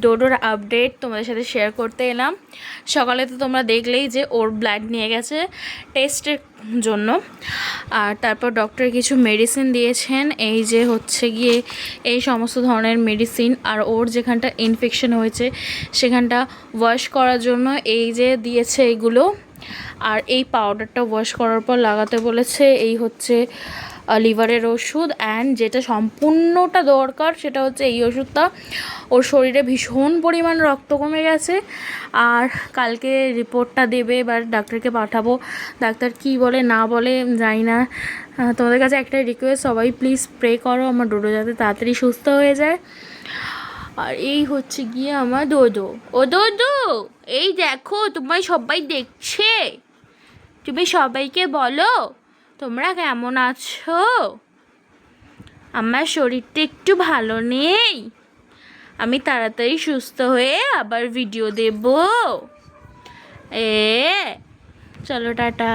ডোডোর update তোমাদের সাথে share করতে এলাম। সকালে তো তোমরা দেখলেই যে ওর ব্লাড নিয়ে গেছে টেস্টের জন্য, আর তারপর ডক্টর কিছু মেডিসিন দিয়েছেন, এই যে হচ্ছে গিয়ে এই সমস্ত ধরনের মেডিসিন। আর ওর যেখানটা ইনফেকশন হয়েছে সেখানটা ওয়াশ করার জন্য এই যে দিয়েছে এইগুলো। আর এই পাউডারটা ওয়াশ করার পর লাগাতে বলেছে। এই হচ্ছে লিভারের ওষুধ, অ্যান্ড যেটা সম্পূর্ণটা দরকার সেটা হচ্ছে এই ওষুধটা। ওর শরীরে ভীষণ পরিমাণ রক্ত কমে গেছে, আর কালকে রিপোর্টটা দেবে, এবার ডাক্তারকে পাঠাবো। ডাক্তার কি বলে না বলে জানি না। তোমাদের কাছে একটাই রিকোয়েস্ট, সবাই প্লিজ প্রে করো আমার ডোডো যাতে তাড়াতাড়ি সুস্থ হয়ে যায়। আর এই হচ্ছে গিয়ে আমার ডোডো। ও ডোডো, এই দেখো তোমায় সবাই দেখছে, তুমি সবাইকে বলো তোমরা কেমন আছো। আমার শরীরটা একটু ভালো নেই, আমি তাড়াতাড়ি সুস্থ হয়ে আবার ভিডিও দেব। চলো টাটা।